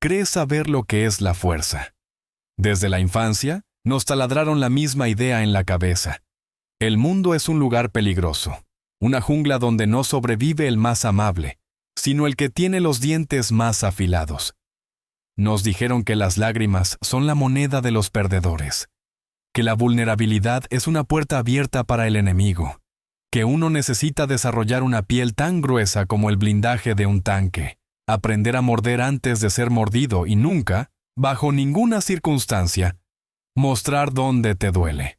cree saber lo que es la fuerza. Desde la infancia, nos taladraron la misma idea en la cabeza. El mundo es un lugar peligroso, una jungla donde no sobrevive el más amable, sino el que tiene los dientes más afilados. Nos dijeron que las lágrimas son la moneda de los perdedores, que la vulnerabilidad es una puerta abierta para el enemigo, que uno necesita desarrollar una piel tan gruesa como el blindaje de un tanque, aprender a morder antes de ser mordido y nunca, bajo ninguna circunstancia, mostrar dónde te duele.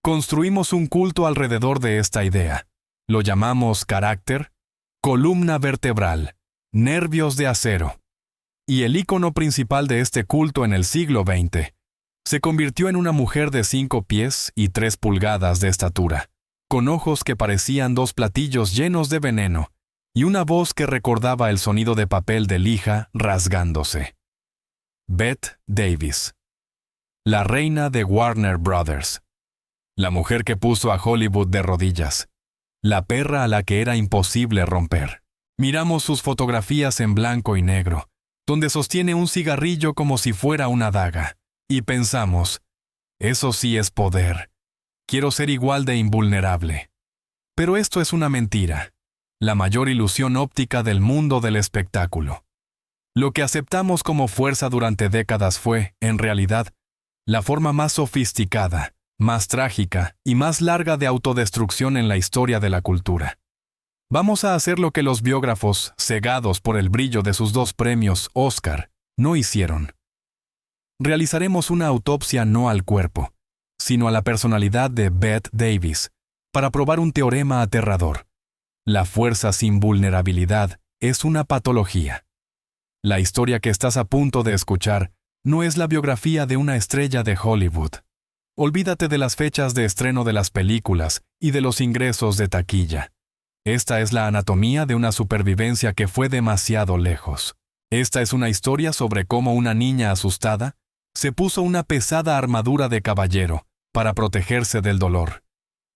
Construimos un culto alrededor de esta idea. Lo llamamos carácter, columna vertebral, nervios de acero. Y el ícono principal de este culto en el siglo XX se convirtió en una mujer de 5 pies y 3 pulgadas de estatura, con ojos que parecían 2 platillos llenos de veneno y una voz que recordaba el sonido de papel de lija rasgándose. Bette Davis, la reina de Warner Brothers, la mujer que puso a Hollywood de rodillas, la perra a la que era imposible romper. Miramos sus fotografías en blanco y negro, donde sostiene un cigarrillo como si fuera una daga, y pensamos, eso sí es poder. Quiero ser igual de invulnerable. Pero esto es una mentira, la mayor ilusión óptica del mundo del espectáculo. Lo que aceptamos como fuerza durante décadas fue, en realidad, la forma más sofisticada, más trágica y más larga de autodestrucción en la historia de la cultura. Vamos a hacer lo que los biógrafos, cegados por el brillo de sus 2 premios Oscar, no hicieron. Realizaremos una autopsia no al cuerpo, sino a la personalidad de Bette Davis, para probar un teorema aterrador. La fuerza sin vulnerabilidad es una patología. La historia que estás a punto de escuchar no es la biografía de una estrella de Hollywood. Olvídate de las fechas de estreno de las películas y de los ingresos de taquilla. Esta es la anatomía de una supervivencia que fue demasiado lejos. Esta es una historia sobre cómo una niña asustada se puso una pesada armadura de caballero para protegerse del dolor,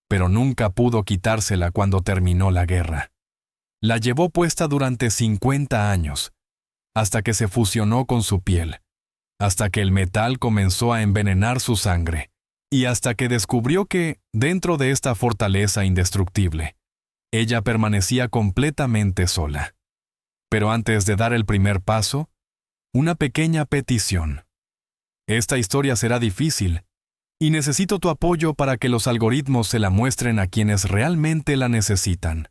pero nunca pudo quitársela cuando terminó la guerra. La llevó puesta durante 50 años, hasta que se fusionó con su piel, hasta que el metal comenzó a envenenar su sangre, y hasta que descubrió que, dentro de esta fortaleza indestructible, ella permanecía completamente sola. Pero antes de dar el primer paso, una pequeña petición. Esta historia será difícil, y necesito tu apoyo para que los algoritmos se la muestren a quienes realmente la necesitan.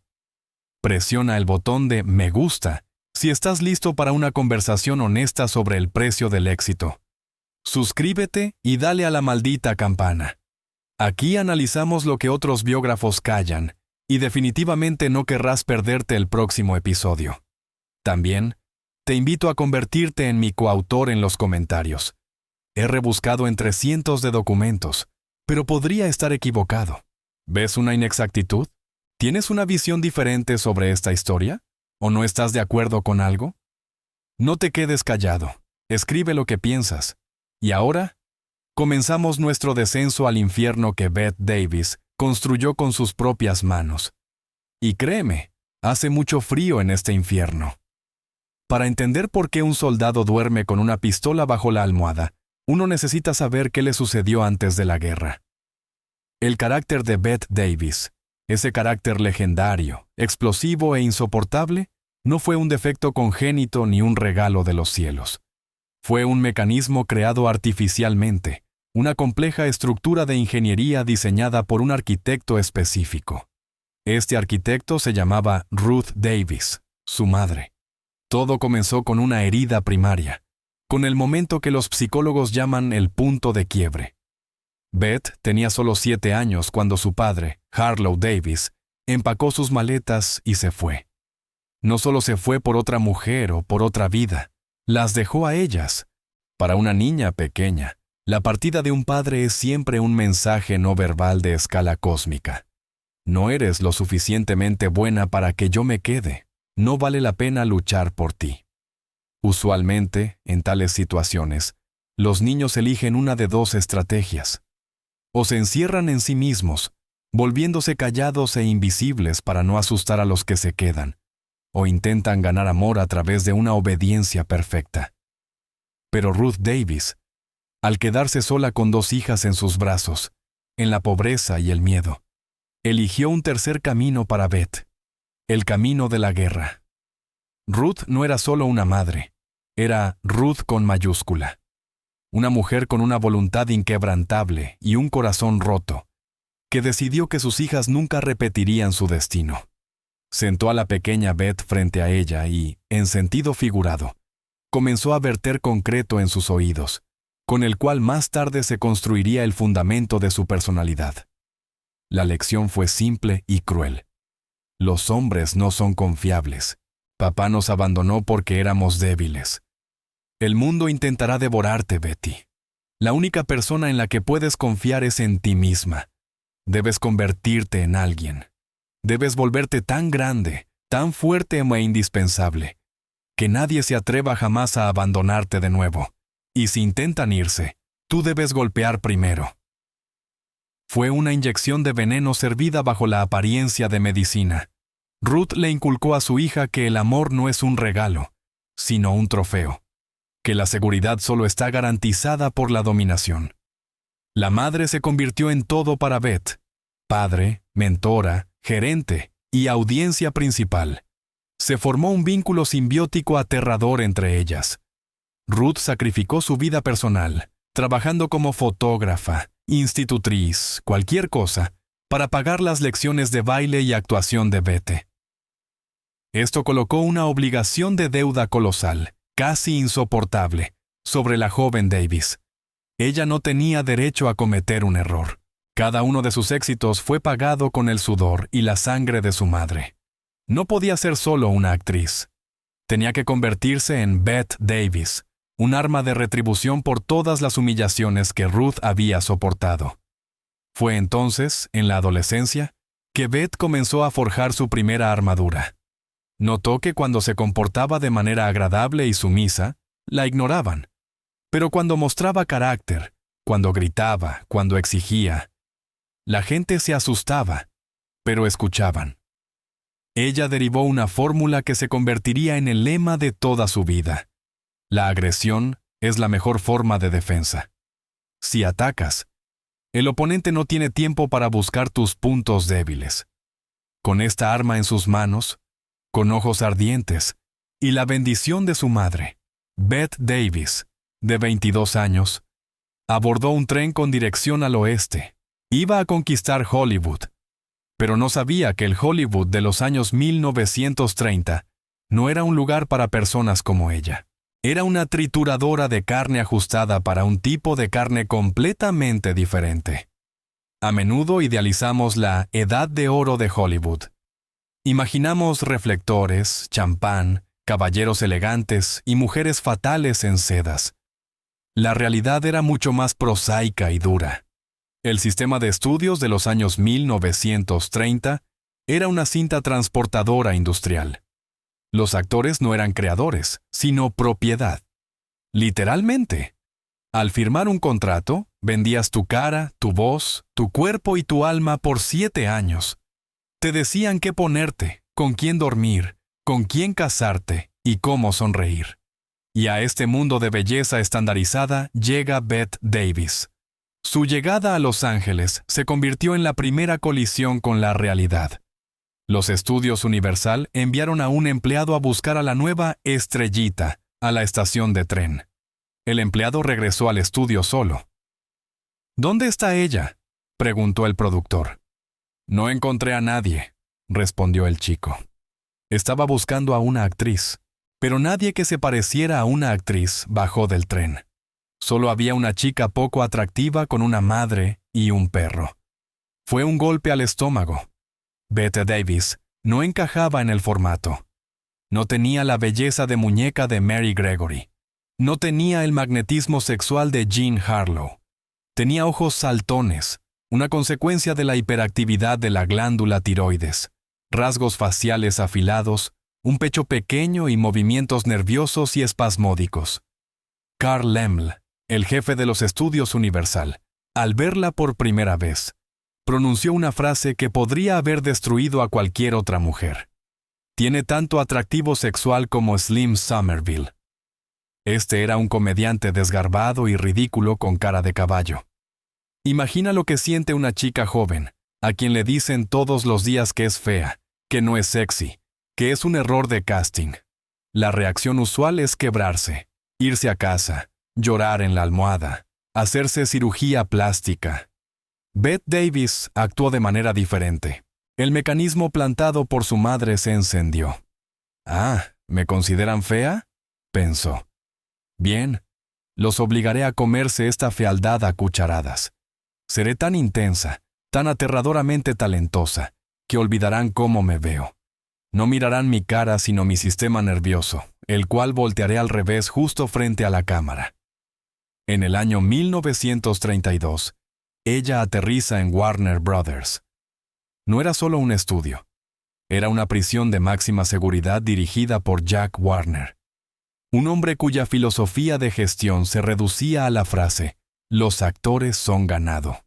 Presiona el botón de me gusta si estás listo para una conversación honesta sobre el precio del éxito. Suscríbete y dale a la maldita campana. Aquí analizamos lo que otros biógrafos callan, y definitivamente no querrás perderte el próximo episodio. También, te invito a convertirte en mi coautor en los comentarios. He rebuscado entre cientos de documentos, pero podría estar equivocado. ¿Ves una inexactitud? ¿Tienes una visión diferente sobre esta historia? ¿O no estás de acuerdo con algo? No te quedes callado. Escribe lo que piensas. Y ahora, comenzamos nuestro descenso al infierno que Bette Davis construyó con sus propias manos. Y créeme, hace mucho frío en este infierno. Para entender por qué un soldado duerme con una pistola bajo la almohada, uno necesita saber qué le sucedió antes de la guerra. El carácter de Bette Davis, ese carácter legendario, explosivo e insoportable, no fue un defecto congénito ni un regalo de los cielos. Fue un mecanismo creado artificialmente, una compleja estructura de ingeniería diseñada por un arquitecto específico. Este arquitecto se llamaba Ruth Davis, su madre. Todo comenzó con una herida primaria, con el momento que los psicólogos llaman el punto de quiebre. Bette tenía solo 7 años cuando su padre, Harlow Davis, empacó sus maletas y se fue. No solo se fue por otra mujer o por otra vida, las dejó a ellas. Para una niña pequeña, la partida de un padre es siempre un mensaje no verbal de escala cósmica. No eres lo suficientemente buena para que yo me quede. No vale la pena luchar por ti. Usualmente, en tales situaciones, los niños eligen una de 2 estrategias. O se encierran en sí mismos, volviéndose callados e invisibles para no asustar a los que se quedan, o intentan ganar amor a través de una obediencia perfecta. Pero Ruth Davis, al quedarse sola con 2 hijas en sus brazos, en la pobreza y el miedo, eligió un tercer camino para Beth, el camino de la guerra. Ruth no era solo una madre, era Ruth con mayúscula. Una mujer con una voluntad inquebrantable y un corazón roto, que decidió que sus hijas nunca repetirían su destino. Sentó a la pequeña Beth frente a ella y, en sentido figurado, comenzó a verter concreto en sus oídos, con el cual más tarde se construiría el fundamento de su personalidad. La lección fue simple y cruel. Los hombres no son confiables. Papá nos abandonó porque éramos débiles. El mundo intentará devorarte, Betty. La única persona en la que puedes confiar es en ti misma. Debes convertirte en alguien. Debes volverte tan grande, tan fuerte e indispensable, que nadie se atreva jamás a abandonarte de nuevo. Y si intentan irse, tú debes golpear primero. Fue una inyección de veneno servida bajo la apariencia de medicina. Ruth le inculcó a su hija que el amor no es un regalo, sino un trofeo, que la seguridad solo está garantizada por la dominación. La madre se convirtió en todo para Beth: padre, mentora, gerente y audiencia principal. Se formó un vínculo simbiótico aterrador entre ellas. Ruth sacrificó su vida personal, trabajando como fotógrafa, institutriz, cualquier cosa, para pagar las lecciones de baile y actuación de Beth. Esto colocó una obligación de deuda colosal, casi insoportable, sobre la joven Davis. Ella no tenía derecho a cometer un error. Cada uno de sus éxitos fue pagado con el sudor y la sangre de su madre. No podía ser solo una actriz. Tenía que convertirse en Bette Davis, un arma de retribución por todas las humillaciones que Ruth había soportado. Fue entonces, en la adolescencia, que Beth comenzó a forjar su primera armadura. Notó que cuando se comportaba de manera agradable y sumisa, la ignoraban. Pero cuando mostraba carácter, cuando gritaba, cuando exigía, la gente se asustaba, pero escuchaban. Ella derivó una fórmula que se convertiría en el lema de toda su vida. La agresión es la mejor forma de defensa. Si atacas, el oponente no tiene tiempo para buscar tus puntos débiles. Con esta arma en sus manos, con ojos ardientes, y la bendición de su madre, Bette Davis, de 22 años, abordó un tren con dirección al oeste. Iba a conquistar Hollywood, pero no sabía que el Hollywood de los años 1930 no era un lugar para personas como ella. Era una trituradora de carne ajustada para un tipo de carne completamente diferente. A menudo idealizamos la edad de oro de Hollywood. Imaginamos reflectores, champán, caballeros elegantes y mujeres fatales en sedas. La realidad era mucho más prosaica y dura. El sistema de estudios de los años 1930 era una cinta transportadora industrial. Los actores no eran creadores, sino propiedad. Literalmente. Al firmar un contrato, vendías tu cara, tu voz, tu cuerpo y tu alma por 7 años. Te decían qué ponerte, con quién dormir, con quién casarte y cómo sonreír. Y a este mundo de belleza estandarizada llega Bette Davis. Su llegada a Los Ángeles se convirtió en la primera colisión con la realidad. Los estudios Universal enviaron a un empleado a buscar a la nueva estrellita a la estación de tren. El empleado regresó al estudio solo. ¿Dónde está ella?, preguntó el productor. No encontré a nadie, respondió el chico. Estaba buscando a una actriz, pero nadie que se pareciera a una actriz bajó del tren. Solo había una chica poco atractiva con una madre y un perro. Fue un golpe al estómago. Bette Davis no encajaba en el formato. No tenía la belleza de muñeca de Mary Gregory. No tenía el magnetismo sexual de Jean Harlow. Tenía ojos saltones, una consecuencia de la hiperactividad de la glándula tiroides, rasgos faciales afilados, un pecho pequeño y movimientos nerviosos y espasmódicos. Carl Laemmle, el jefe de los estudios Universal, al verla por primera vez, pronunció una frase que podría haber destruido a cualquier otra mujer. Tiene tanto atractivo sexual como Slim Somerville. Este era un comediante desgarbado y ridículo con cara de caballo. Imagina lo que siente una chica joven, a quien le dicen todos los días que es fea, que no es sexy, que es un error de casting. La reacción usual es quebrarse, irse a casa, llorar en la almohada, hacerse cirugía plástica. Bette Davis actuó de manera diferente. El mecanismo plantado por su madre se encendió. «Ah, ¿me consideran fea?», pensó. «Bien, los obligaré a comerse esta fealdad a cucharadas. Seré tan intensa, tan aterradoramente talentosa, que olvidarán cómo me veo. No mirarán mi cara sino mi sistema nervioso, el cual voltearé al revés justo frente a la cámara». En el año 1932, ella aterriza en Warner Brothers. No era solo un estudio. Era una prisión de máxima seguridad dirigida por Jack Warner, un hombre cuya filosofía de gestión se reducía a la frase: «Los actores son ganado».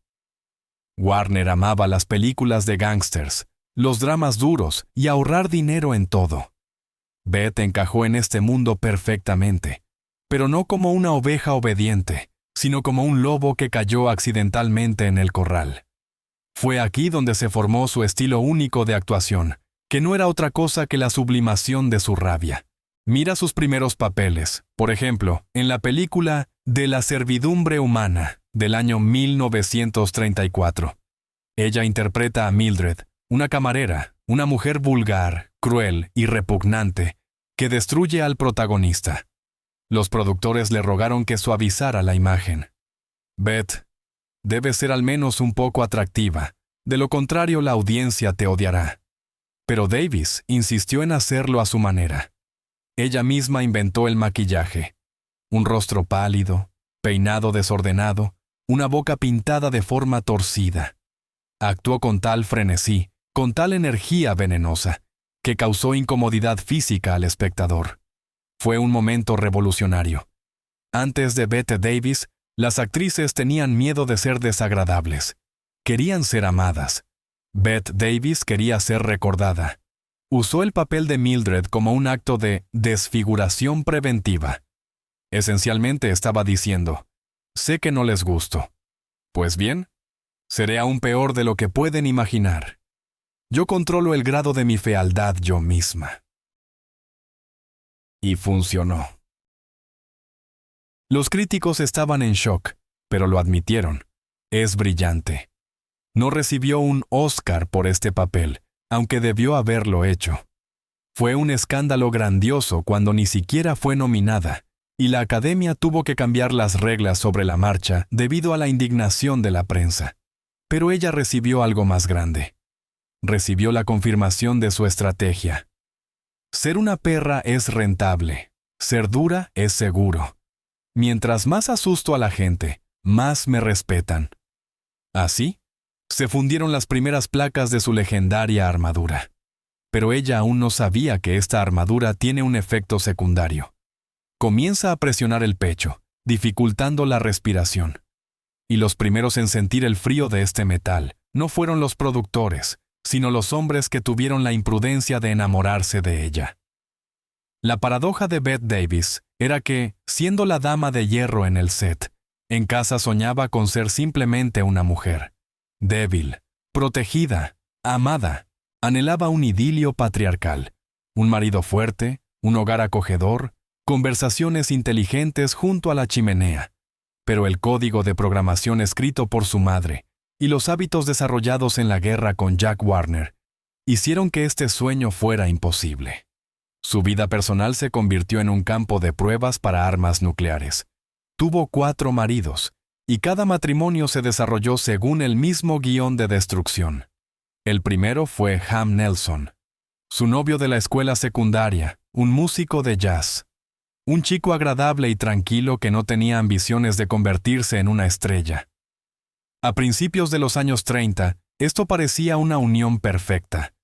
Warner amaba las películas de gángsters, los dramas duros y ahorrar dinero en todo. Bette encajó en este mundo perfectamente, pero no como una oveja obediente, sino como un lobo que cayó accidentalmente en el corral. Fue aquí donde se formó su estilo único de actuación, que no era otra cosa que la sublimación de su rabia. Mira sus primeros papeles, por ejemplo, en la película De la servidumbre humana, del año 1934. Ella interpreta a Mildred, una camarera, una mujer vulgar, cruel y repugnante, que destruye al protagonista. Los productores le rogaron que suavizara la imagen. «Bette, debes ser al menos un poco atractiva, de lo contrario la audiencia te odiará». Pero Davis insistió en hacerlo a su manera. Ella misma inventó el maquillaje. Un rostro pálido, peinado desordenado, una boca pintada de forma torcida. Actuó con tal frenesí, con tal energía venenosa, que causó incomodidad física al espectador. Fue un momento revolucionario. Antes de Bette Davis, las actrices tenían miedo de ser desagradables. Querían ser amadas. Bette Davis quería ser recordada. Usó el papel de Mildred como un acto de desfiguración preventiva. Esencialmente estaba diciendo: «Sé que no les gusto. Pues bien, seré aún peor de lo que pueden imaginar. Yo controlo el grado de mi fealdad yo misma». Y funcionó. Los críticos estaban en shock, pero lo admitieron. Es brillante. No recibió un Oscar por este papel, aunque debió haberlo hecho. Fue un escándalo grandioso cuando ni siquiera fue nominada, y la Academia tuvo que cambiar las reglas sobre la marcha debido a la indignación de la prensa. Pero ella recibió algo más grande. Recibió la confirmación de su estrategia. Ser una perra es rentable. Ser dura es seguro. Mientras más asusto a la gente, más me respetan. Así, se fundieron las primeras placas de su legendaria armadura. Pero ella aún no sabía que esta armadura tiene un efecto secundario. Comienza a presionar el pecho, dificultando la respiración. Y los primeros en sentir el frío de este metal no fueron los productores, sino los hombres que tuvieron la imprudencia de enamorarse de ella. La paradoja de Bette Davis era que, siendo la dama de hierro en el set, en casa soñaba con ser simplemente una mujer. Débil, protegida, amada, anhelaba un idilio patriarcal, un marido fuerte, un hogar acogedor, conversaciones inteligentes junto a la chimenea. Pero el código de programación escrito por su madre y los hábitos desarrollados en la guerra con Jack Warner hicieron que este sueño fuera imposible. Su vida personal se convirtió en un campo de pruebas para armas nucleares. Tuvo 4 maridos, y cada matrimonio se desarrolló según el mismo guión de destrucción. El primero fue Ham Nelson, su novio de la escuela secundaria, un músico de jazz. Un chico agradable y tranquilo que no tenía ambiciones de convertirse en una estrella. A principios de los años 30, esto parecía una unión perfecta.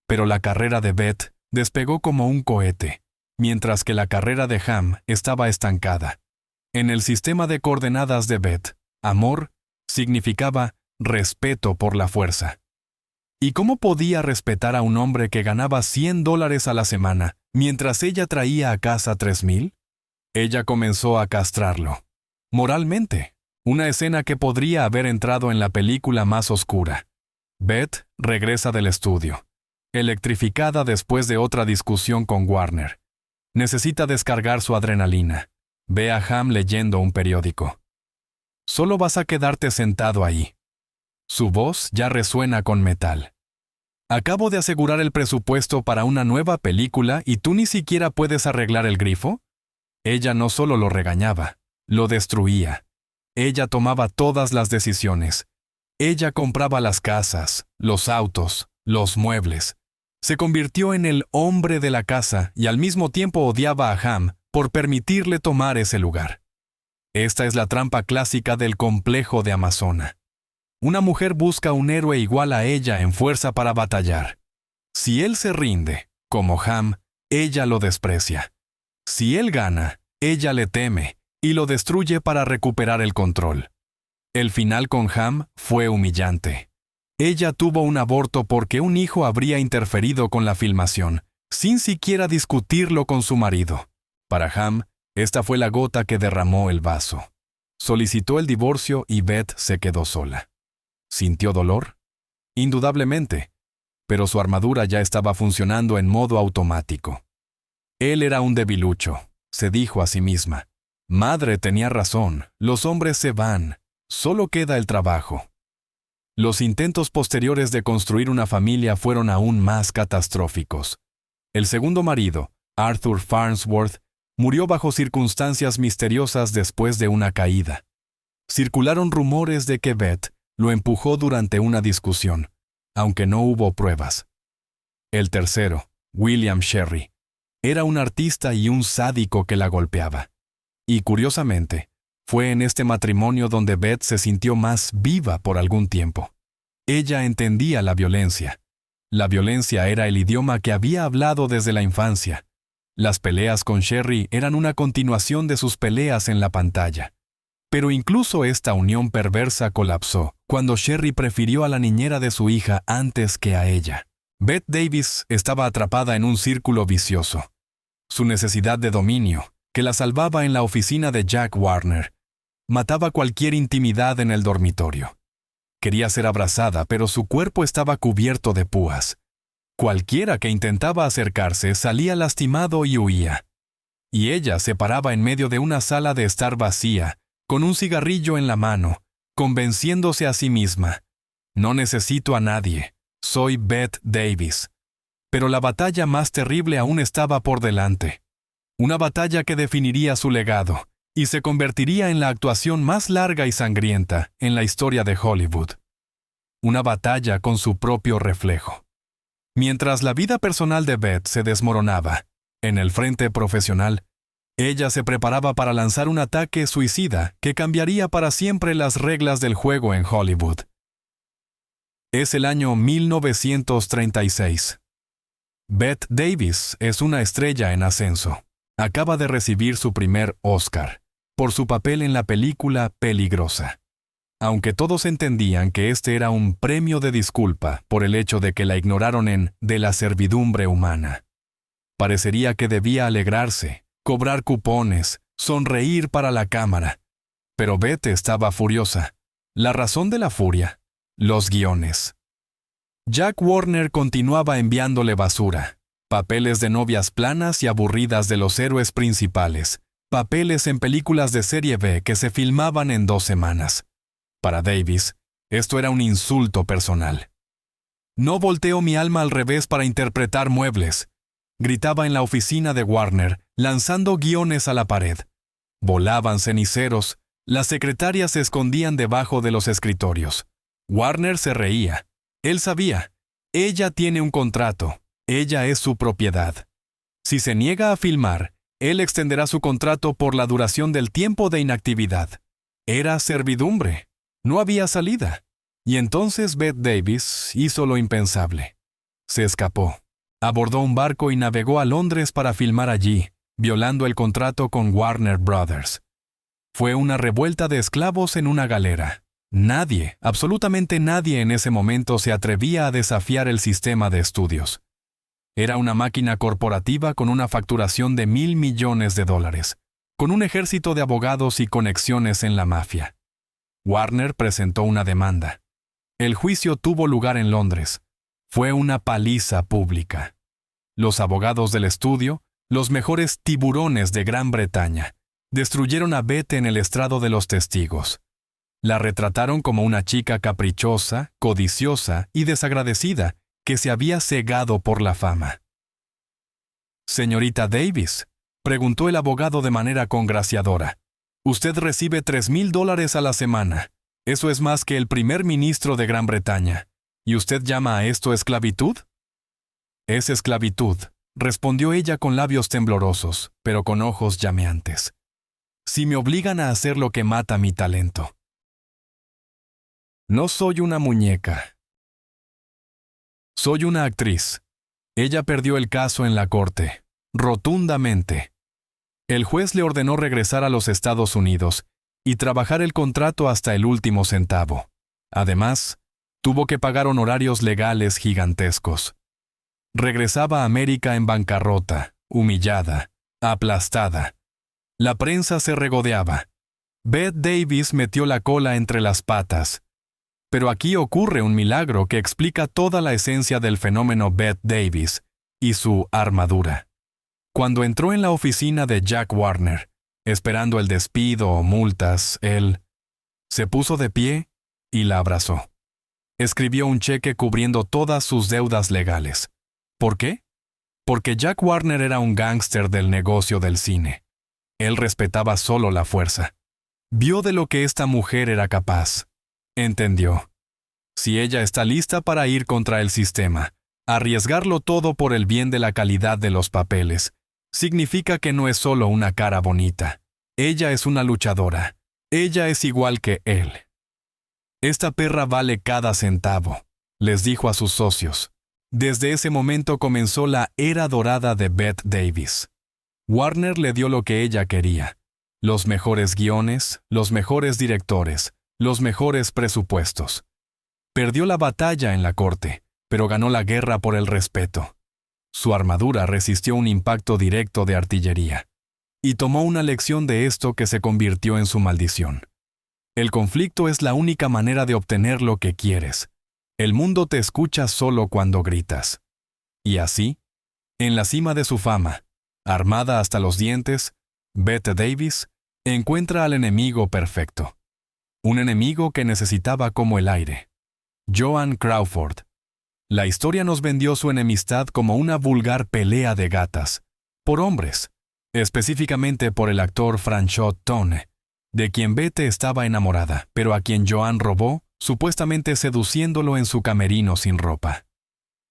Pero la carrera de Bette despegó como un cohete, mientras que la carrera de Ham estaba estancada. En el sistema de coordenadas de Bette, amor significaba respeto por la fuerza. ¿Y cómo podía respetar a un hombre que ganaba $100 a la semana, mientras ella traía a casa 3,000? Ella comenzó a castrarlo. Moralmente, una escena que podría haber entrado en la película más oscura. Beth regresa del estudio, electrificada después de otra discusión con Warner. Necesita descargar su adrenalina. Ve a Ham leyendo un periódico. Solo vas a quedarte sentado ahí. Su voz ya resuena con metal. Acabo de asegurar el presupuesto para una nueva película y tú ni siquiera puedes arreglar el grifo. Ella no solo lo regañaba, lo destruía. Ella tomaba todas las decisiones. Ella compraba las casas, los autos, los muebles. Se convirtió en el hombre de la casa y al mismo tiempo odiaba a Ham por permitirle tomar ese lugar. Esta es la trampa clásica del complejo de Amazona. Una mujer busca un héroe igual a ella en fuerza para batallar. Si él se rinde, como Ham, ella lo desprecia. Si él gana, ella le teme y lo destruye para recuperar el control. El final con Ham fue humillante. Ella tuvo un aborto porque un hijo habría interferido con la filmación, sin siquiera discutirlo con su marido. Para Ham, esta fue la gota que derramó el vaso. Solicitó el divorcio y Beth se quedó sola. ¿Sintió dolor? Indudablemente, pero su armadura ya estaba funcionando en modo automático. Él era un debilucho, se dijo a sí misma. Madre tenía razón, los hombres se van, solo queda el trabajo. Los intentos posteriores de construir una familia fueron aún más catastróficos. El segundo marido, Arthur Farnsworth, murió bajo circunstancias misteriosas después de una caída. Circularon rumores de que Beth lo empujó durante una discusión, aunque no hubo pruebas. El tercero, William Sherry, era un artista y un sádico que la golpeaba. Y curiosamente, fue en este matrimonio donde Beth se sintió más viva por algún tiempo. Ella entendía la violencia. La violencia era el idioma que había hablado desde la infancia. Las peleas con Sherry eran una continuación de sus peleas en la pantalla. Pero incluso esta unión perversa colapsó cuando Sherry prefirió a la niñera de su hija antes que a ella. Bette Davis estaba atrapada en un círculo vicioso. Su necesidad de dominio, que la salvaba en la oficina de Jack Warner, mataba cualquier intimidad en el dormitorio. Quería ser abrazada, pero su cuerpo estaba cubierto de púas. Cualquiera que intentaba acercarse salía lastimado y huía. Y ella se paraba en medio de una sala de estar vacía, con un cigarrillo en la mano, convenciéndose a sí misma. No necesito a nadie, soy Bette Davis. Pero la batalla más terrible aún estaba por delante. Una batalla que definiría su legado y se convertiría en la actuación más larga y sangrienta en la historia de Hollywood. Una batalla con su propio reflejo. Mientras la vida personal de Beth se desmoronaba, en el frente profesional, ella se preparaba para lanzar un ataque suicida que cambiaría para siempre las reglas del juego en Hollywood. Es el año 1936. Bette Davis es una estrella en ascenso. Acaba de recibir su primer Oscar por su papel en la película Peligrosa. Aunque todos entendían que este era un premio de disculpa por el hecho de que la ignoraron en De la servidumbre humana. Parecería que debía alegrarse, cobrar cupones, sonreír para la cámara. Pero Bette estaba furiosa. La razón de la furia: los guiones. Jack Warner continuaba enviándole basura, papeles de novias planas y aburridas de los héroes principales, papeles en películas de serie B que se filmaban en 2 semanas. Para Davis, esto era un insulto personal. No volteo mi alma al revés para interpretar muebles, gritaba en la oficina de Warner, lanzando guiones a la pared. Volaban ceniceros, las secretarias se escondían debajo de los escritorios. Warner se reía. Él sabía, ella tiene un contrato, ella es su propiedad. Si se niega a filmar, él extenderá su contrato por la duración del tiempo de inactividad. Era servidumbre, no había salida. Y entonces Bette Davis hizo lo impensable. Se escapó, abordó un barco y navegó a Londres para filmar allí, violando el contrato con Warner Brothers. Fue una revuelta de esclavos en una galera. Nadie, absolutamente nadie en ese momento se atrevía a desafiar el sistema de estudios. Era una máquina corporativa con una facturación de $1,000 millones. con un ejército de abogados y conexiones en la mafia. Warner presentó una demanda. El juicio tuvo lugar en Londres. Fue una paliza pública. Los abogados del estudio, los mejores tiburones de Gran Bretaña, destruyeron a Beth en el estrado de los testigos. La retrataron como una chica caprichosa, codiciosa y desagradecida que se había cegado por la fama. «Señorita Davis», preguntó el abogado de manera congraciadora, «usted recibe $3,000 a la semana. Eso es más que el primer ministro de Gran Bretaña. ¿Y usted llama a esto esclavitud?» «Es esclavitud», respondió ella con labios temblorosos, pero con ojos llameantes. «Si me obligan a hacer lo que mata mi talento». No soy una muñeca. Soy una actriz. Ella perdió el caso en la corte, rotundamente. El juez le ordenó regresar a los Estados Unidos y trabajar el contrato hasta el último centavo. Además, tuvo que pagar honorarios legales gigantescos. Regresaba a América en bancarrota, humillada, aplastada. La prensa se regodeaba. Bette Davis metió la cola entre las patas. Pero aquí ocurre un milagro que explica toda la esencia del fenómeno Bette Davis y su armadura. Cuando entró en la oficina de Jack Warner, esperando el despido o multas, él se puso de pie y la abrazó. Escribió un cheque cubriendo todas sus deudas legales. ¿Por qué? Porque Jack Warner era un gángster del negocio del cine. Él respetaba solo la fuerza. Vio de lo que esta mujer era capaz. Entendió. Si ella está lista para ir contra el sistema, arriesgarlo todo por el bien de la calidad de los papeles, significa que no es solo una cara bonita. Ella es una luchadora. Ella es igual que él. Esta perra vale cada centavo, les dijo a sus socios. Desde ese momento comenzó la era dorada de Bette Davis. Warner le dio lo que ella quería: los mejores guiones, los mejores directores, los mejores presupuestos. Perdió la batalla en la corte, pero ganó la guerra por el respeto. Su armadura resistió un impacto directo de artillería. Y tomó una lección de esto que se convirtió en su maldición. El conflicto es la única manera de obtener lo que quieres. El mundo te escucha solo cuando gritas. Y así, en la cima de su fama, armada hasta los dientes, Bette Davis encuentra al enemigo perfecto. Un enemigo que necesitaba como el aire. Joan Crawford. La historia nos vendió su enemistad como una vulgar pelea de gatas, por hombres, específicamente por el actor Franchot Tone, de quien Bette estaba enamorada, pero a quien Joan robó, supuestamente seduciéndolo en su camerino sin ropa.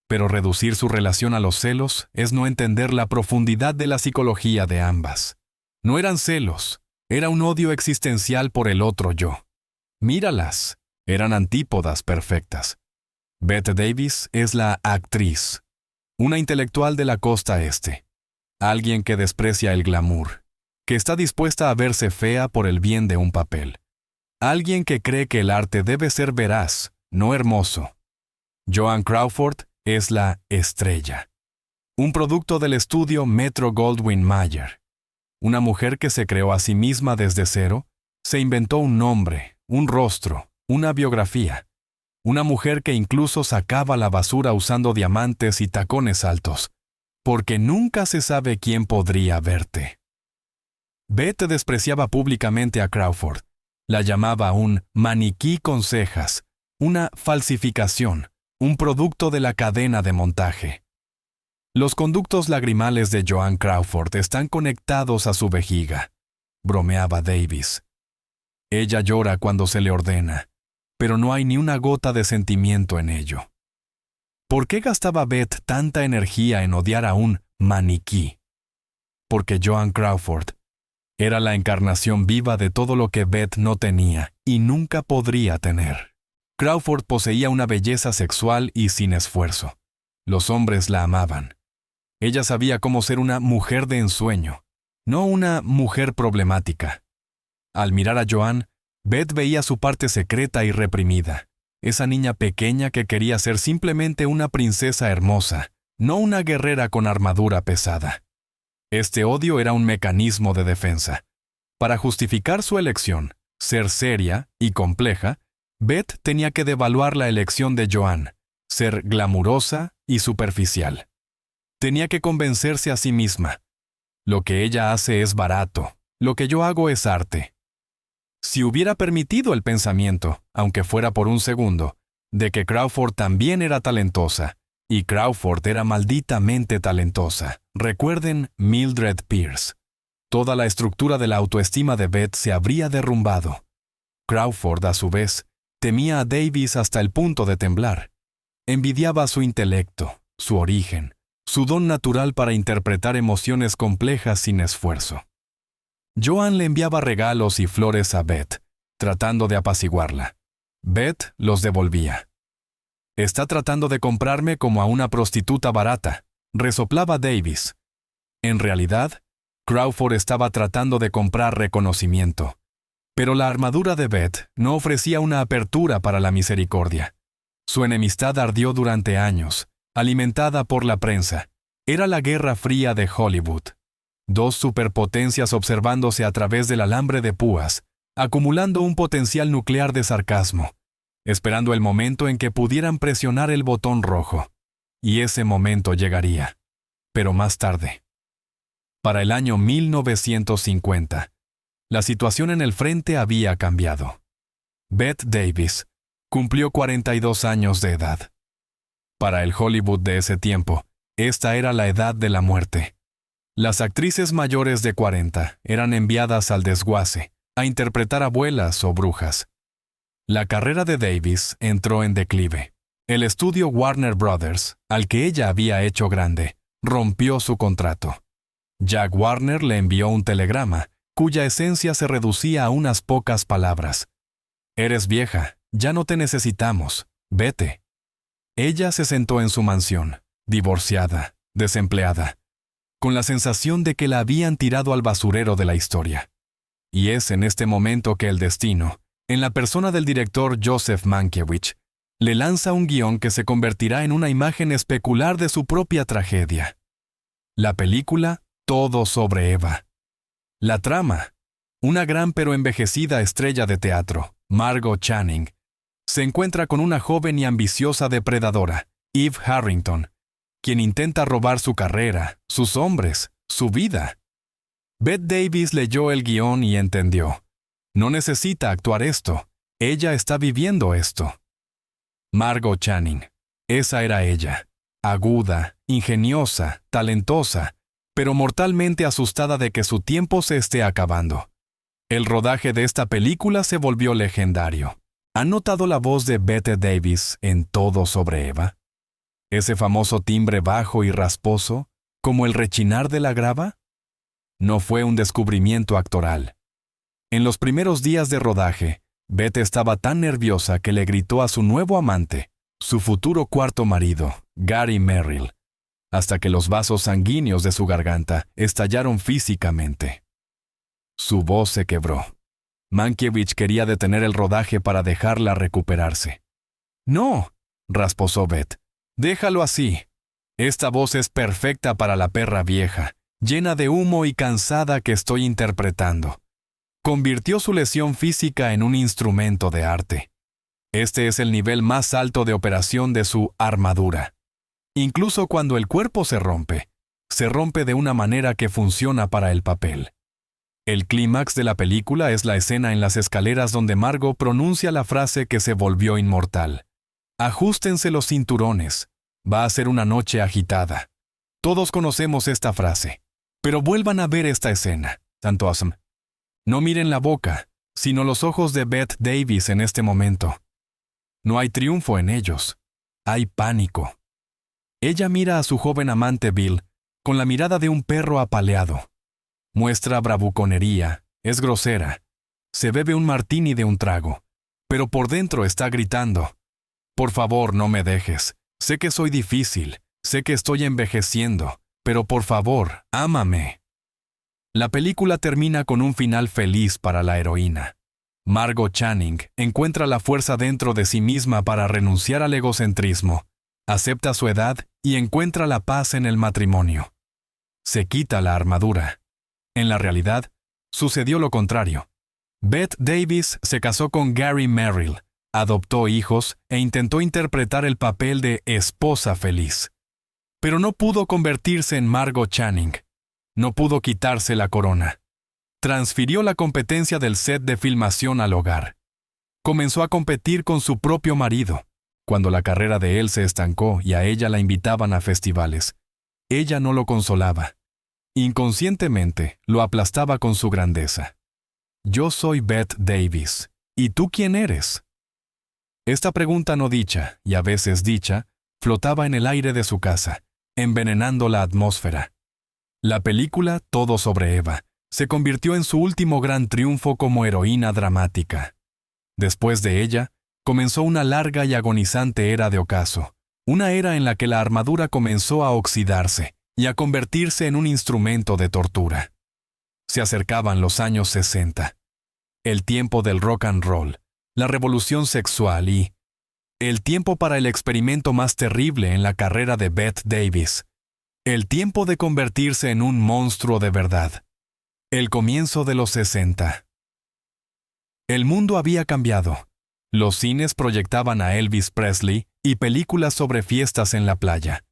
Pero reducir su relación a los celos es no entender la profundidad de la psicología de ambas. No eran celos, era un odio existencial por el otro yo. Míralas, eran antípodas perfectas. Bette Davis es la actriz, una intelectual de la costa este, alguien que desprecia el glamour, que está dispuesta a verse fea por el bien de un papel, alguien que cree que el arte debe ser veraz, no hermoso. Joan Crawford es la estrella, un producto del estudio Metro-Goldwyn-Mayer, una mujer que se creó a sí misma desde cero, se inventó un nombre, un rostro, una biografía. Una mujer que incluso sacaba la basura usando diamantes y tacones altos, porque nunca se sabe quién podría verte. Bette despreciaba públicamente a Crawford. La llamaba un maniquí con cejas, una falsificación, un producto de la cadena de montaje. Los conductos lagrimales de Joan Crawford están conectados a su vejiga, bromeaba Davis. Ella llora cuando se le ordena, pero no hay ni una gota de sentimiento en ello. ¿Por qué gastaba Bette tanta energía en odiar a un maniquí? Porque Joan Crawford era la encarnación viva de todo lo que Bette no tenía y nunca podría tener. Crawford poseía una belleza sexual y sin esfuerzo. Los hombres la amaban. Ella sabía cómo ser una mujer de ensueño, no una mujer problemática. Al mirar a Joan, Bette veía su parte secreta y reprimida, esa niña pequeña que quería ser simplemente una princesa hermosa, no una guerrera con armadura pesada. Este odio era un mecanismo de defensa, Para justificar su elección, ser seria y compleja, Beth tenía que devaluar la elección de Joan, ser glamurosa y superficial. Tenía que convencerse a sí misma. Lo que ella hace es barato, lo que yo hago es arte. Si hubiera permitido el pensamiento, aunque fuera por un segundo, de que Crawford también era talentosa, y Crawford era malditamente talentosa. Recuerden Mildred Pierce. Toda la estructura de la autoestima de Beth se habría derrumbado. Crawford, a su vez, temía a Davis hasta el punto de temblar. Envidiaba su intelecto, su origen, su don natural para interpretar emociones complejas sin esfuerzo. Joan le enviaba regalos y flores a Beth, tratando de apaciguarla. Beth los devolvía. «Está tratando de comprarme como a una prostituta barata», resoplaba Davis. En realidad, Crawford estaba tratando de comprar reconocimiento. Pero la armadura de Beth no ofrecía una apertura para la misericordia. Su enemistad ardió durante años, alimentada por la prensa. Era la Guerra Fría de Hollywood. Dos superpotencias observándose a través del alambre de púas, acumulando un potencial nuclear de sarcasmo, esperando el momento en que pudieran presionar el botón rojo. Y ese momento llegaría, pero más tarde. Para el año 1950, la situación en el frente había cambiado. Bette Davis cumplió 42 años de edad. Para el Hollywood de ese tiempo, esta era la edad de la muerte. Las actrices mayores de 40 eran enviadas al desguace, a interpretar abuelas o brujas. La carrera de Davis entró en declive. El estudio Warner Brothers, al que ella había hecho grande, rompió su contrato. Jack Warner le envió un telegrama, cuya esencia se reducía a unas pocas palabras. «Eres vieja, ya no te necesitamos, vete». Ella se sentó en su mansión, divorciada, desempleada, con la sensación de que la habían tirado al basurero de la historia. Y es en este momento que el destino, en la persona del director Joseph Mankiewicz, le lanza un guión que se convertirá en una imagen especular de su propia tragedia. La película Todo sobre Eva. La trama. Una gran pero envejecida estrella de teatro, Margot Channing, se encuentra con una joven y ambiciosa depredadora, Eve Harrington, quien intenta robar su carrera, sus hombres, su vida. Bette Davis leyó el guión y entendió. No necesita actuar esto. Ella está viviendo esto. Margot Channing. Esa era ella. Aguda, ingeniosa, talentosa, pero mortalmente asustada de que su tiempo se esté acabando. El rodaje de esta película se volvió legendario. ¿Han notado la voz de Bette Davis en Todo sobre Eva? Ese famoso timbre bajo y rasposo, como el rechinar de la grava. No fue un descubrimiento actoral. En los primeros días de rodaje, Bette estaba tan nerviosa que le gritó a su nuevo amante, su futuro cuarto marido, Gary Merrill, hasta que los vasos sanguíneos de su garganta estallaron físicamente. Su voz se quebró. Mankiewicz quería detener el rodaje para dejarla recuperarse. «No», rasposó Bette, «déjalo así. Esta voz es perfecta para la perra vieja, llena de humo y cansada que estoy interpretando». Convirtió su lesión física en un instrumento de arte. Este es el nivel más alto de operación de su armadura. Incluso cuando el cuerpo se rompe de una manera que funciona para el papel. El clímax de la película es la escena en las escaleras donde Margot pronuncia la frase que se volvió inmortal. «Ajustense los cinturones. Va a ser una noche agitada». Todos conocemos esta frase. Pero vuelvan a ver esta escena. Tanto awesome. No miren la boca, sino los ojos de Bette Davis en este momento. No hay triunfo en ellos. Hay pánico. Ella mira a su joven amante Bill con la mirada de un perro apaleado. Muestra bravuconería, es grosera. Se bebe un martini de un trago, pero por dentro está gritando: «Por favor, no me dejes. Sé que soy difícil, sé que estoy envejeciendo, pero por favor, ámame». La película termina con un final feliz para la heroína. Margot Channing encuentra la fuerza dentro de sí misma para renunciar al egocentrismo, acepta su edad y encuentra la paz en el matrimonio. Se quita la armadura. En la realidad, Sucedió lo contrario. Bette Davis se casó con Gary Merrill, adoptó hijos e intentó interpretar el papel de esposa feliz. Pero no pudo convertirse en Margot Channing. No pudo quitarse la corona. Transfirió la competencia del set de filmación al hogar. Comenzó a competir con su propio marido. Cuando la carrera de él se estancó y a ella la invitaban a festivales, ella no lo consolaba. Inconscientemente, lo aplastaba con su grandeza. Yo soy Bette Davis. ¿Y tú quién eres? Esta pregunta no dicha, y a veces dicha, flotaba en el aire de su casa, envenenando la atmósfera. La película Todo sobre Eva se convirtió en su último gran triunfo como heroína dramática. Después de ella, comenzó una larga y agonizante era de ocaso, una era en la que la armadura comenzó a oxidarse y a convertirse en un instrumento de tortura. Se acercaban los años 60, el tiempo del rock and roll, la revolución sexual y el tiempo para el experimento más terrible en la carrera de Bette Davis, el tiempo de convertirse en un monstruo de verdad, el comienzo de los 60. El mundo había cambiado. Los cines proyectaban a Elvis Presley y películas sobre fiestas en la playa.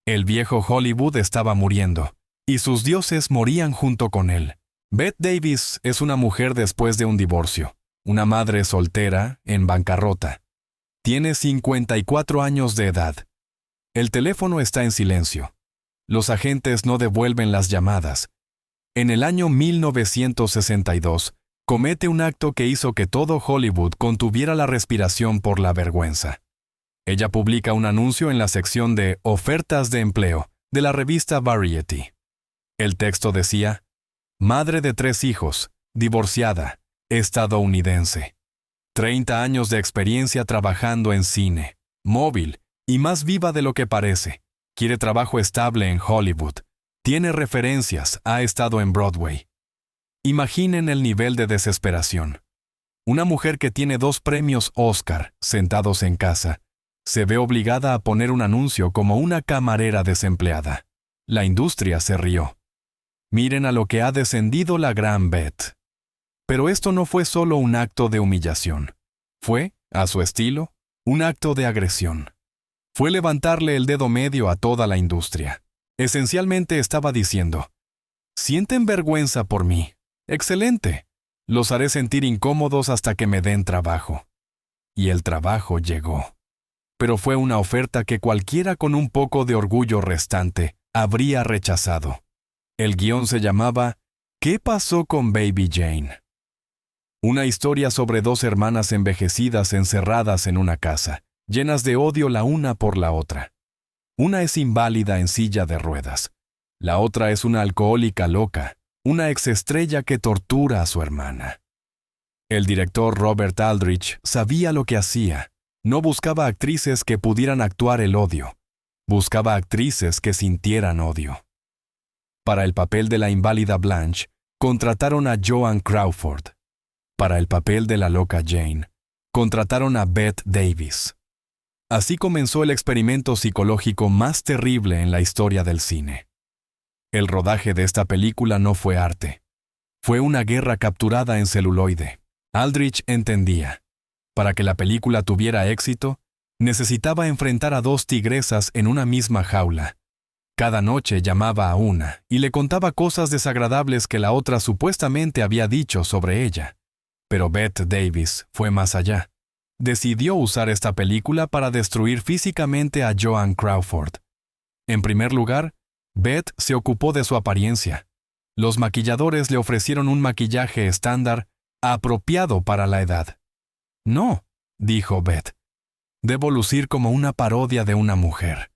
El viejo Hollywood estaba muriendo, y sus dioses morían junto con él. Bette Davis es una mujer después de un divorcio, una madre soltera, en bancarrota. Tiene 54 años de edad. El teléfono está en silencio. Los agentes no devuelven las llamadas. En el año 1962, comete un acto que hizo que todo Hollywood contuviera la respiración por la vergüenza. Ella publica un anuncio en la sección de ofertas de empleo de la revista Variety. El texto decía: madre de 3 hijos, divorciada, estadounidense. 30 años de experiencia trabajando en cine, móvil y más viva de lo que parece. Quiere trabajo estable en Hollywood. Tiene referencias, ha estado en Broadway. Imaginen el nivel de desesperación. Una mujer que tiene 2 premios Oscar, sentados en casa, se ve obligada a poner un anuncio como una camarera desempleada. La industria se rió. Miren a lo que ha descendido la gran Bette. Pero esto no fue solo un acto de humillación. Fue, a su estilo, un acto de agresión. Fue levantarle el dedo medio a toda la industria. Esencialmente estaba diciendo: ¿sienten vergüenza por mí? Excelente. Los haré sentir incómodos hasta que me den trabajo. Y el trabajo llegó. Pero fue una oferta que cualquiera con un poco de orgullo restante habría rechazado. El guión se llamaba ¿Qué pasó con Baby Jane? Una historia sobre 2 hermanas envejecidas encerradas en una casa, llenas de odio la una por la otra. Una es inválida en silla de ruedas. La otra es una alcohólica loca, una exestrella que tortura a su hermana. El director Robert Aldrich sabía lo que hacía. No buscaba actrices que pudieran actuar el odio. Buscaba actrices que sintieran odio. Para el papel de la inválida Blanche, contrataron a Joan Crawford. Para el papel de la loca Jane, contrataron a Bette Davis. Así comenzó el experimento psicológico más terrible en la historia del cine. El rodaje de esta película no fue arte. Fue una guerra capturada en celuloide. Aldrich entendía. Para que la película tuviera éxito, necesitaba enfrentar a 2 tigresas en una misma jaula. Cada noche llamaba a una y le contaba cosas desagradables que la otra supuestamente había dicho sobre ella. Pero Bette Davis fue más allá. Decidió usar esta película para destruir físicamente a Joan Crawford. En primer lugar, Bette se ocupó de su apariencia. Los maquilladores le ofrecieron un maquillaje estándar apropiado para la edad. No, dijo Bette. Debo lucir como una parodia de una mujer.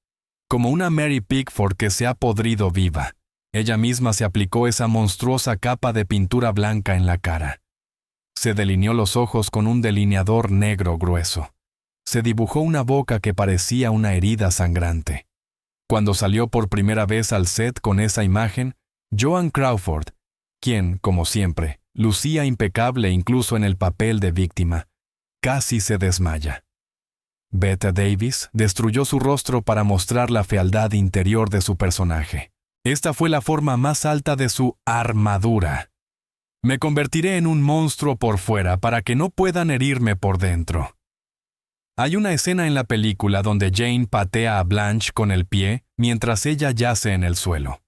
Como una Mary Pickford que se ha podrido viva. Ella misma se aplicó esa monstruosa capa de pintura blanca en la cara. Se delineó los ojos con un delineador negro grueso. Se dibujó una boca que parecía una herida sangrante. Cuando salió por primera vez al set con esa imagen, Joan Crawford, quien, como siempre, lucía impecable incluso en el papel de víctima, casi se desmaya. Bette Davis destruyó su rostro para mostrar la fealdad interior de su personaje. Esta fue la forma más alta de su armadura. Me convertiré en un monstruo por fuera para que no puedan herirme por dentro. Hay una escena en la película donde Jane patea a Blanche con el pie mientras ella yace en el suelo.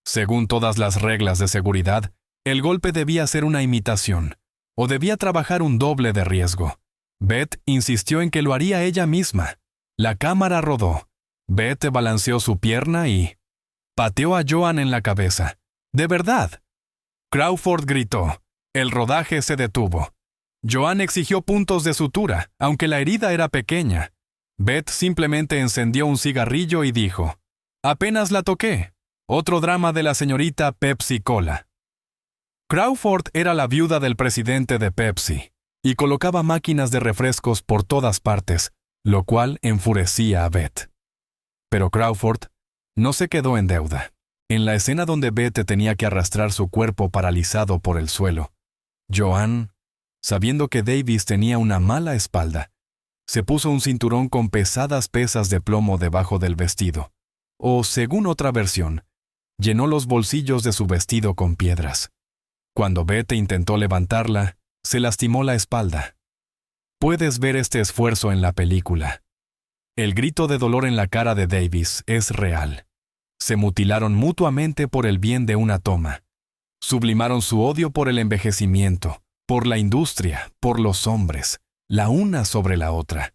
Según todas las reglas de seguridad, el golpe debía ser una imitación, o debía trabajar un doble de riesgo. Beth insistió en que lo haría ella misma. La cámara rodó. Beth balanceó su pierna y pateó a Joan en la cabeza. ¡De verdad! Crawford gritó. El rodaje se detuvo. Joan exigió puntos de sutura, aunque la herida era pequeña. Beth simplemente encendió un cigarrillo y dijo, «Apenas la toqué». Otro drama de la señorita Pepsi Cola. Crawford era la viuda del presidente de Pepsi y colocaba máquinas de refrescos por todas partes, lo cual enfurecía a Beth. Pero Crawford no se quedó en deuda. En la escena donde Beth tenía que arrastrar su cuerpo paralizado por el suelo, Joan, sabiendo que Davis tenía una mala espalda, se puso un cinturón con pesadas pesas de plomo debajo del vestido, o, según otra versión, llenó los bolsillos de su vestido con piedras. Cuando Beth intentó levantarla, se lastimó la espalda. Puedes ver este esfuerzo en la película. El grito de dolor en la cara de Davis es real. Se mutilaron mutuamente por el bien de una toma. Sublimaron su odio por el envejecimiento, por la industria, por los hombres, la una sobre la otra.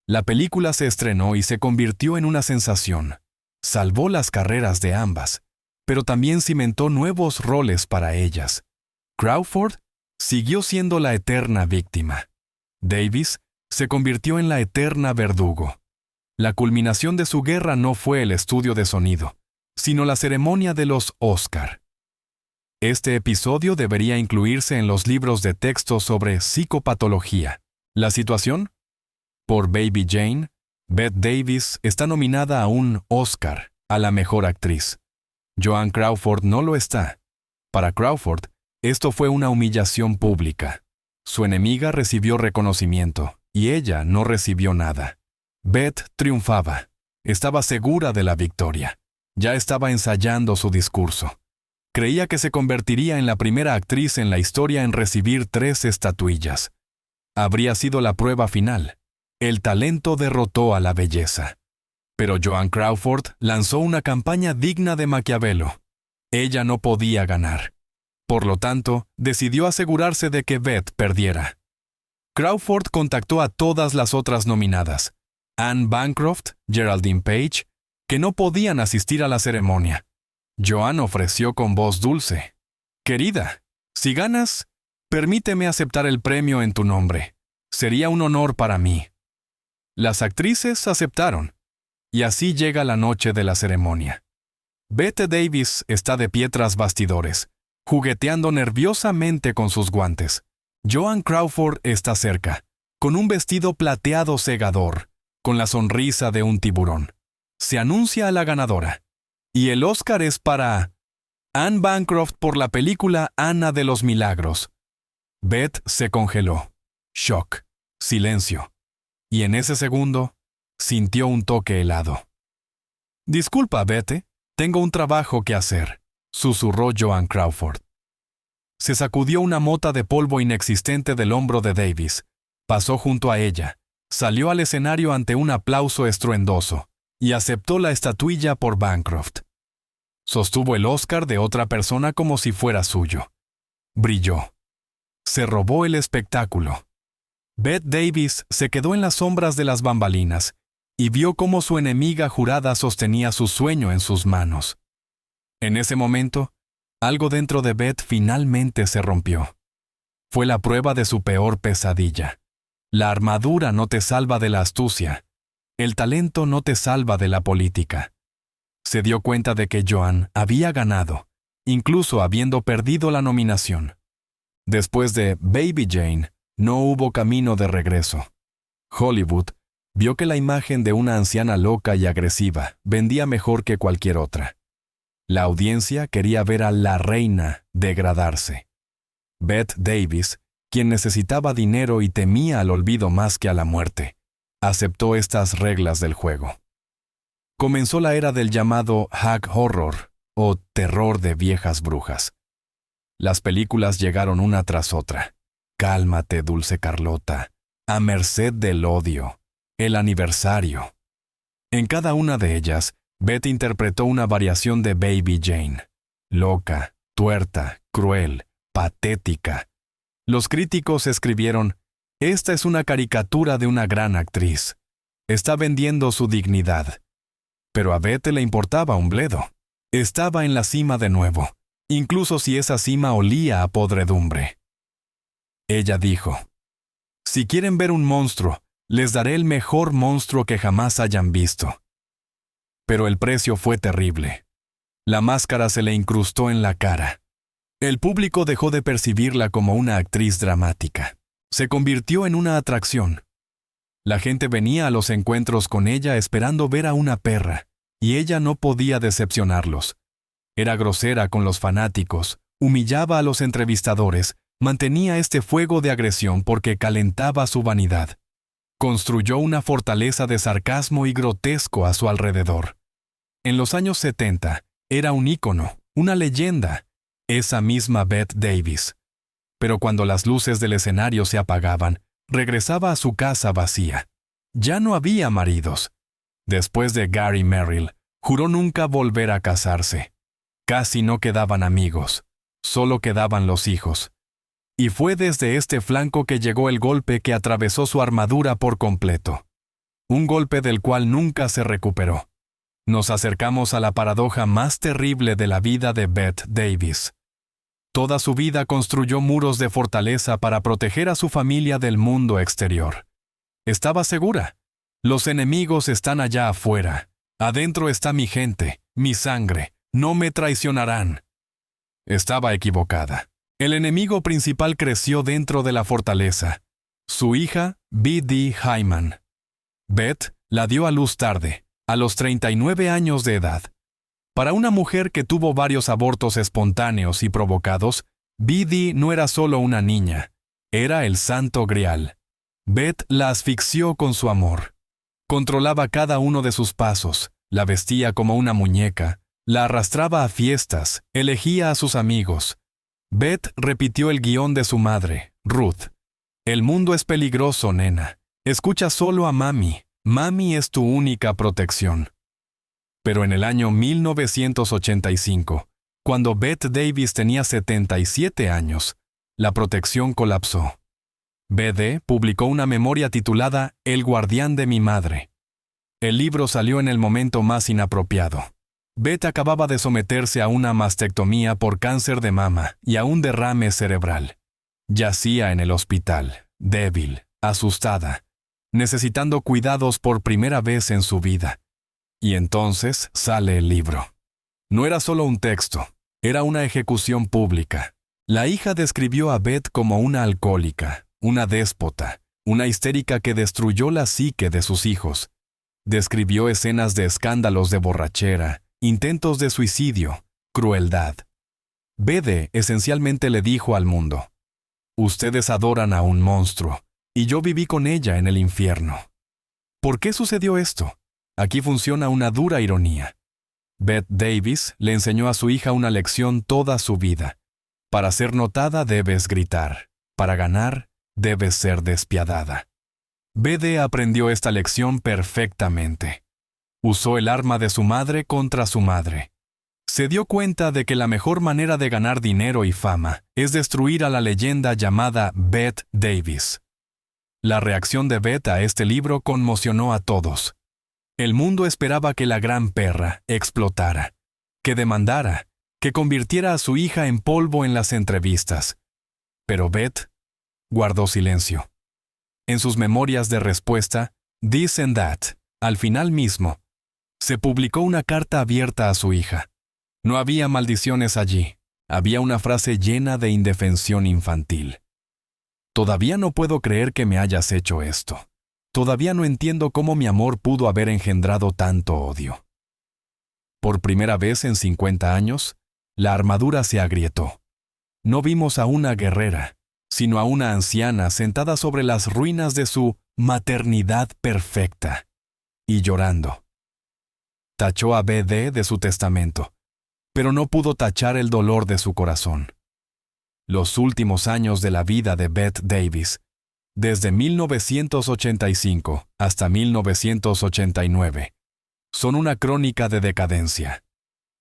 La película se estrenó y se convirtió en una sensación. Salvó las carreras de ambas, pero también cimentó nuevos roles para ellas. Crawford siguió siendo la eterna víctima. Davis se convirtió en la eterna verdugo. La culminación de su guerra no fue el estudio de sonido, sino la ceremonia de los Oscar. Este episodio debería incluirse en los libros de texto sobre psicopatología. ¿La situación? Por Baby Jane, Bette Davis está nominada a un Oscar a la mejor actriz. Joan Crawford no lo está. Para Crawford, esto fue una humillación pública. Su enemiga recibió reconocimiento, y ella no recibió nada. Beth triunfaba. Estaba segura de la victoria. Ya estaba ensayando su discurso. Creía que se convertiría en la primera actriz en la historia en recibir 3 estatuillas. Habría sido la prueba final. El talento derrotó a la belleza. Pero Joan Crawford lanzó una campaña digna de Maquiavelo. Ella no podía ganar. Por lo tanto, decidió asegurarse de que Beth perdiera. Crawford contactó a todas las otras nominadas, Anne Bancroft, Geraldine Page, que no podían asistir a la ceremonia. Joan ofreció con voz dulce, «Querida, si ganas, permíteme aceptar el premio en tu nombre. Sería un honor para mí». Las actrices aceptaron, y así llega la noche de la ceremonia. Bette Davis está de pie tras bastidores, jugueteando nerviosamente con sus guantes. Joan Crawford está cerca, con un vestido plateado cegador, con la sonrisa de un tiburón. Se anuncia a la ganadora. Y el Oscar es para Anne Bancroft por la película Ana de los Milagros. Beth se congeló. Shock. Silencio. Y en ese segundo, sintió un toque helado. «Disculpa, Bette, tengo un trabajo que hacer», susurró Joan Crawford. Se sacudió una mota de polvo inexistente del hombro de Davis, pasó junto a ella, salió al escenario ante un aplauso estruendoso y aceptó la estatuilla por Bancroft. Sostuvo el Oscar de otra persona como si fuera suyo. Brilló. Se robó el espectáculo. Bette Davis se quedó en las sombras de las bambalinas y vio cómo su enemiga jurada sostenía su sueño en sus manos. En ese momento, algo dentro de Beth finalmente se rompió. Fue la prueba de su peor pesadilla. La armadura no te salva de la astucia. El talento no te salva de la política. Se dio cuenta de que Joan había ganado, incluso habiendo perdido la nominación. Después de Baby Jane, no hubo camino de regreso. Hollywood vio que la imagen de una anciana loca y agresiva vendía mejor que cualquier otra. La audiencia quería ver a la reina degradarse. Bette Davis, quien necesitaba dinero y temía al olvido más que a la muerte, aceptó estas reglas del juego. Comenzó la era del llamado Hag Horror, o terror de viejas brujas. Las películas llegaron una tras otra. Cálmate, dulce Carlota, A merced del odio, El aniversario. En cada una de ellas, Beth interpretó una variación de Baby Jane. Loca, tuerta, cruel, patética. Los críticos escribieron: esta es una caricatura de una gran actriz. Está vendiendo su dignidad. Pero a Beth le importaba un bledo. Estaba en la cima de nuevo, incluso si esa cima olía a podredumbre. Ella dijo: si quieren ver un monstruo, les daré el mejor monstruo que jamás hayan visto. Pero el precio fue terrible. La máscara se le incrustó en la cara. El público dejó de percibirla como una actriz dramática. Se convirtió en una atracción. La gente venía a los encuentros con ella esperando ver a una perra, y ella no podía decepcionarlos. Era grosera con los fanáticos, humillaba a los entrevistadores, mantenía este fuego de agresión porque calentaba su vanidad. Construyó una fortaleza de sarcasmo y grotesco a su alrededor. En los años 70, era un ícono, una leyenda, esa misma Bette Davis. Pero cuando las luces del escenario se apagaban, regresaba a su casa vacía. Ya no había maridos. Después de Gary Merrill, juró nunca volver a casarse. Casi no quedaban amigos, solo quedaban los hijos. Y fue desde este flanco que llegó el golpe que atravesó su armadura por completo. Un golpe del cual nunca se recuperó. Nos acercamos a la paradoja más terrible de la vida de Bette Davis. Toda su vida construyó muros de fortaleza para proteger a su familia del mundo exterior. Estaba segura. Los enemigos están allá afuera. Adentro está mi gente, mi sangre. No me traicionarán. Estaba equivocada. El enemigo principal creció dentro de la fortaleza. Su hija, B.D. Hyman. Beth la dio a luz tarde, a los 39 años de edad. Para una mujer que tuvo varios abortos espontáneos y provocados, B.D. no era solo una niña, era el santo grial. Beth la asfixió con su amor. Controlaba cada uno de sus pasos, la vestía como una muñeca, la arrastraba a fiestas, elegía a sus amigos. Beth repitió el guión de su madre, Ruth. El mundo es peligroso, nena. Escucha solo a mami. Mami es tu única protección. Pero en el año 1985, cuando Bette Davis tenía 77 años, la protección colapsó. B.D. publicó una memoria titulada El guardián de mi madre. El libro salió en el momento más inapropiado. Beth acababa de someterse a una mastectomía por cáncer de mama y a un derrame cerebral. Yacía en el hospital, débil, asustada, necesitando cuidados por primera vez en su vida. Y entonces sale el libro. No era solo un texto, era una ejecución pública. La hija describió a Beth como una alcohólica, una déspota, una histérica que destruyó la psique de sus hijos. Describió escenas de escándalos de borrachera, intentos de suicidio, crueldad. B.D. esencialmente le dijo al mundo: ustedes adoran a un monstruo, y yo viví con ella en el infierno. ¿Por qué sucedió esto? Aquí funciona una dura ironía. Bette Davis le enseñó a su hija una lección toda su vida. Para ser notada debes gritar. Para ganar, debes ser despiadada. B.D. aprendió esta lección perfectamente. Usó el arma de su madre contra su madre. Se dio cuenta de que la mejor manera de ganar dinero y fama es destruir a la leyenda llamada Bette Davis. La reacción de Bette a este libro conmocionó a todos. El mundo esperaba que la gran perra explotara, que demandara, que convirtiera a su hija en polvo en las entrevistas. Pero Bette guardó silencio. En sus memorias de respuesta, This and That, al final mismo, se publicó una carta abierta a su hija. No había maldiciones allí, había una frase llena de indefensión infantil. Todavía no puedo creer que me hayas hecho esto. Todavía no entiendo cómo mi amor pudo haber engendrado tanto odio. Por primera vez en 50 años, la armadura se agrietó. No vimos a una guerrera, sino a una anciana sentada sobre las ruinas de su maternidad perfecta, y llorando. Tachó a B.D. de su testamento, pero no pudo tachar el dolor de su corazón. Los últimos años de la vida de Bette Davis, desde 1985 hasta 1989, son una crónica de decadencia.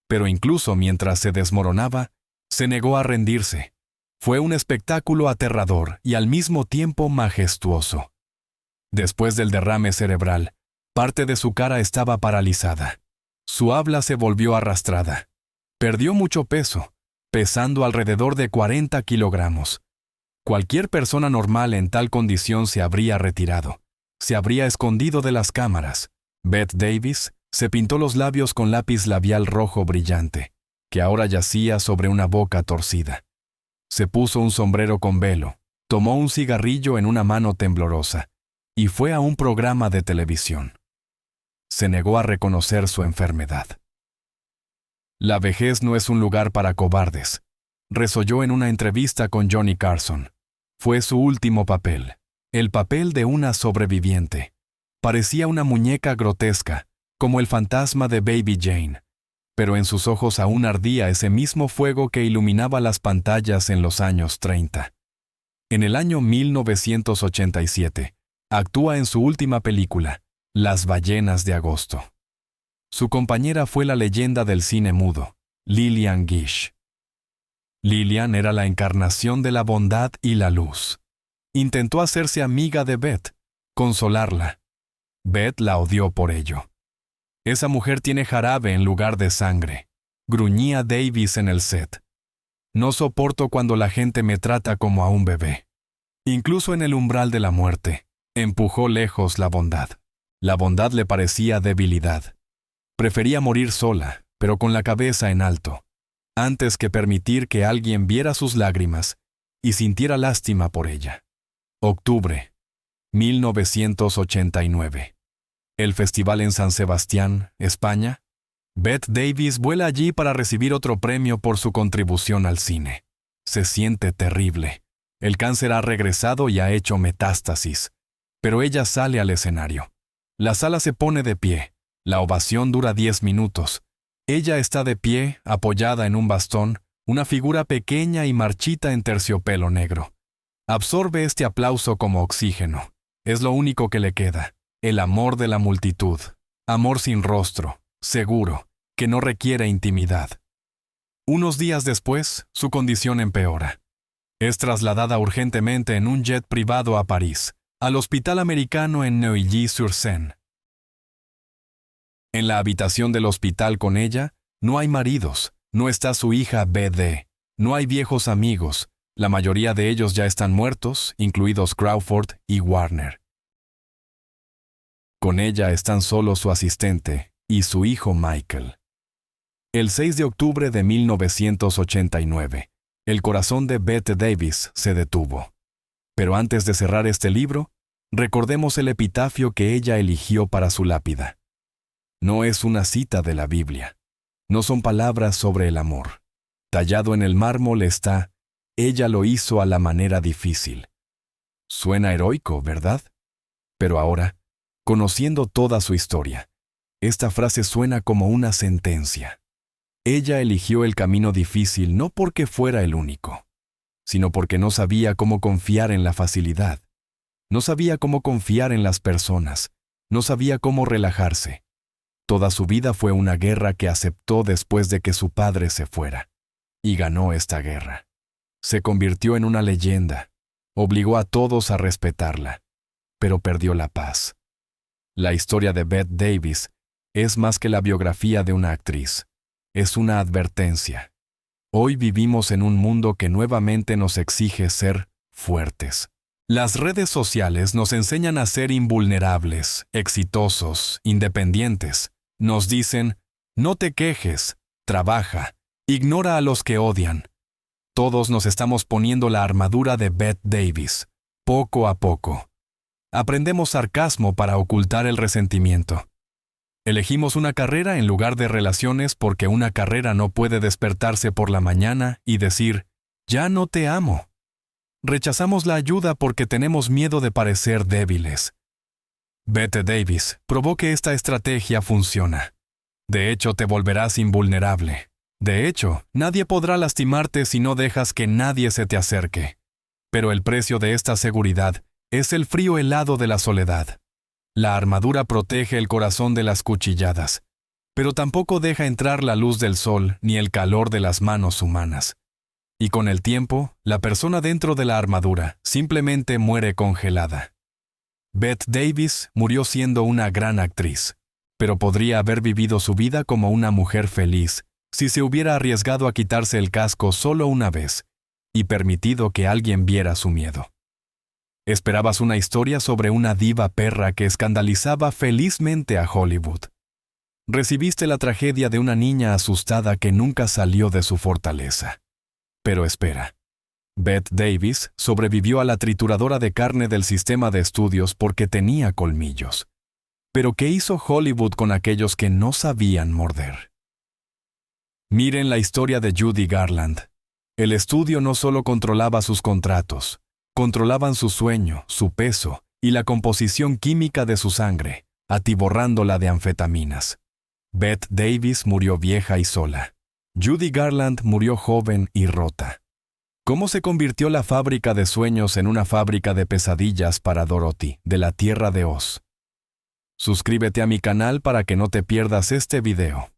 Pero incluso mientras se desmoronaba, se negó a rendirse. Fue un espectáculo aterrador y al mismo tiempo majestuoso. Después del derrame cerebral, parte de su cara estaba paralizada. Su habla se volvió arrastrada. Perdió mucho peso, pesando alrededor de 40 kilogramos. Cualquier persona normal en tal condición se habría retirado. Se habría escondido de las cámaras. Bette Davis se pintó los labios con lápiz labial rojo brillante, que ahora yacía sobre una boca torcida. Se puso un sombrero con velo, tomó un cigarrillo en una mano temblorosa y fue a un programa de televisión. Se negó a reconocer su enfermedad. La vejez no es un lugar para cobardes, resolló en una entrevista con Johnny Carson. Fue su último papel, el papel de una sobreviviente. Parecía una muñeca grotesca, como el fantasma de Baby Jane, pero en sus ojos aún ardía ese mismo fuego que iluminaba las pantallas en los años 30. En el año 1987, actúa en su última película, Las ballenas de agosto. Su compañera fue la leyenda del cine mudo, Lillian Gish. Lillian era la encarnación de la bondad y la luz. Intentó hacerse amiga de Bette, consolarla. Bette la odió por ello. Esa mujer tiene jarabe en lugar de sangre, gruñía Davis en el set. No soporto cuando la gente me trata como a un bebé. Incluso en el umbral de la muerte, empujó lejos la bondad. La bondad le parecía debilidad. Prefería morir sola, pero con la cabeza en alto, antes que permitir que alguien viera sus lágrimas y sintiera lástima por ella. Octubre, 1989. El festival en San Sebastián, España. Bette Davis vuela allí para recibir otro premio por su contribución al cine. Se siente terrible. El cáncer ha regresado y ha hecho metástasis. Pero ella sale al escenario. La sala se pone de pie. La ovación dura 10 minutos. Ella está de pie, apoyada en un bastón, una figura pequeña y marchita en terciopelo negro. Absorbe este aplauso como oxígeno. Es lo único que le queda. El amor de la multitud. Amor sin rostro, seguro, que no requiere intimidad. Unos días después, su condición empeora. Es trasladada urgentemente en un jet privado a París, al hospital americano en Neuilly-sur-Seine. En la habitación del hospital con ella, no hay maridos, no está su hija BD, no hay viejos amigos, la mayoría de ellos ya están muertos, incluidos Crawford y Warner. Con ella están solo su asistente y su hijo Michael. El 6 de octubre de 1989, el corazón de Bette Davis se detuvo. Pero antes de cerrar este libro, recordemos el epitafio que ella eligió para su lápida. No es una cita de la Biblia. No son palabras sobre el amor. Tallado en el mármol está, ella lo hizo a la manera difícil. Suena heroico, ¿verdad? Pero ahora, conociendo toda su historia, esta frase suena como una sentencia. Ella eligió el camino difícil no porque fuera el único, sino porque no sabía cómo confiar en la facilidad. No sabía cómo confiar en las personas. No sabía cómo relajarse. Toda su vida fue una guerra que aceptó después de que su padre se fuera. Y ganó esta guerra. Se convirtió en una leyenda. Obligó a todos a respetarla. Pero perdió la paz. La historia de Bette Davis es más que la biografía de una actriz. Es una advertencia. Hoy vivimos en un mundo que nuevamente nos exige ser fuertes. Las redes sociales nos enseñan a ser invulnerables, exitosos, independientes. Nos dicen, no te quejes, trabaja, ignora a los que odian. Todos nos estamos poniendo la armadura de Bette Davis, poco a poco. Aprendemos sarcasmo para ocultar el resentimiento. Elegimos una carrera en lugar de relaciones porque una carrera no puede despertarse por la mañana y decir, ya no te amo. Rechazamos la ayuda porque tenemos miedo de parecer débiles. Bette Davis probó que esta estrategia funciona. De hecho, te volverás invulnerable. De hecho, nadie podrá lastimarte si no dejas que nadie se te acerque. Pero el precio de esta seguridad es el frío helado de la soledad. La armadura protege el corazón de las cuchilladas, pero tampoco deja entrar la luz del sol ni el calor de las manos humanas. Y con el tiempo, la persona dentro de la armadura simplemente muere congelada. Bette Davis murió siendo una gran actriz, pero podría haber vivido su vida como una mujer feliz si se hubiera arriesgado a quitarse el casco solo una vez y permitido que alguien viera su miedo. Esperabas una historia sobre una diva perra que escandalizaba felizmente a Hollywood. Recibiste la tragedia de una niña asustada que nunca salió de su fortaleza. Pero espera. Bette Davis sobrevivió a la trituradora de carne del sistema de estudios porque tenía colmillos. Pero ¿qué hizo Hollywood con aquellos que no sabían morder? Miren la historia de Judy Garland. El estudio no solo controlaba sus contratos, controlaban su sueño, su peso y la composición química de su sangre, atiborrándola de anfetaminas. Bette Davis murió vieja y sola. Judy Garland murió joven y rota. ¿Cómo se convirtió la fábrica de sueños en una fábrica de pesadillas para Dorothy, de la Tierra de Oz? Suscríbete a mi canal para que no te pierdas este video.